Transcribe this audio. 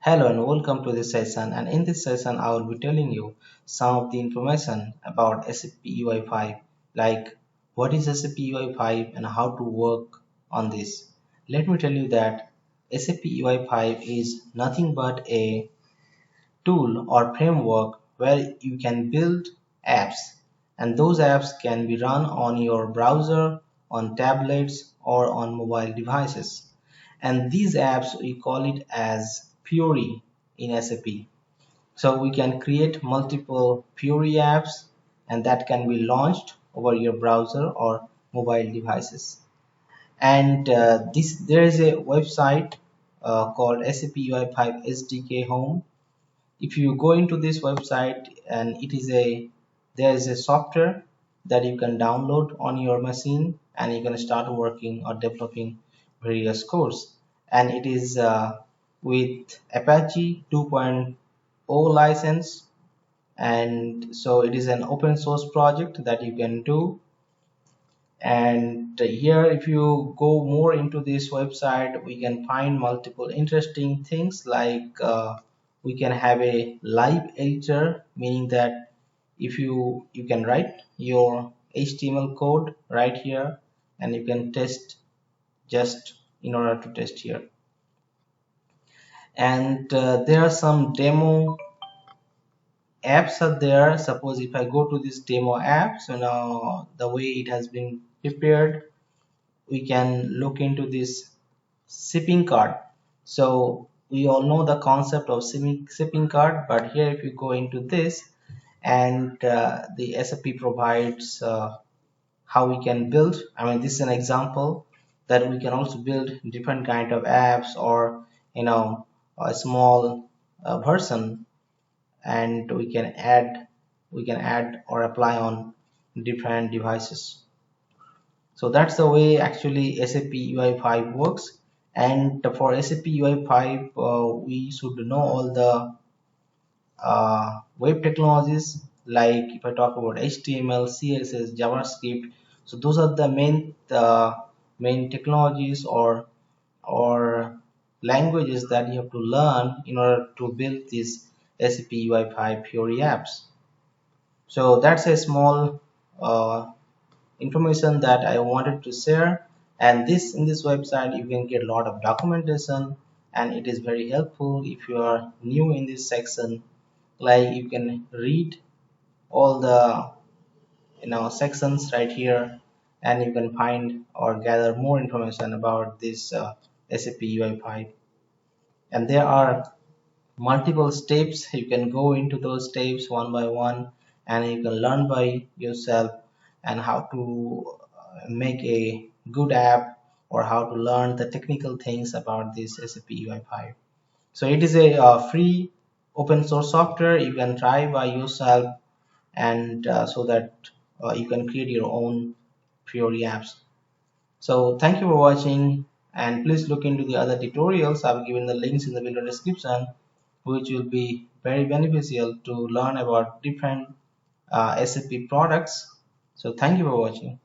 Hello and welcome to this session, and in this session I will be telling you some of the information about SAP UI5, like what is SAP UI5 and how to work on this. Let me tell you that SAP UI5 is nothing but a tool or framework where you can build apps, and those apps can be run on your browser, on tablets or on mobile devices. And these apps we call it as Fiori in SAP. So we can create multiple Fiori apps, and that can be launched over your browser or mobile devices. And there is a website called SAP UI5 SDK Home. If you go into this website, and there is a software that you can download on your machine, and you can start working or developing various codes. And it is with Apache 2.0 license, and so it is an open source project that you can do. And here, if you go more into this website, we can find multiple interesting things, like we can have a live editor, meaning that if you can write your HTML code right here, and you can test just in order to test here. And there are some demo apps are there. Suppose if I go to this demo app, so now the way it has been prepared, we can look into this shipping cart. So we all know the concept of shipping cart, but here if you go into this, and the SAP provides how we can build. I mean, this is an example that we can also build different kind of apps, or a small version, and we can add or apply on different devices. So that's the way actually SAP UI5 works. And for SAP UI5, we should know all the web technologies, like if I talk about HTML, CSS, JavaScript. So those are the main technologies or languages that you have to learn in order to build these SAP UI5 Fiori apps. So that's a small information that I wanted to share. And in this website you can get a lot of documentation, and it is very helpful if you are new in this section. Like, you can read all the sections right here, and you can find or gather more information about this SAP UI5. And there are multiple steps. You can go into those steps one by one, and you can learn by yourself and how to make a good app, or how to learn the technical things about this SAP UI5. So it is a free open source software. You can try by yourself, and so that you can create your own Fiori apps. So thank you for watching, and please look into the other tutorials. I've given the links in the video description, which will be very beneficial to learn about different SAP products. So thank you for watching.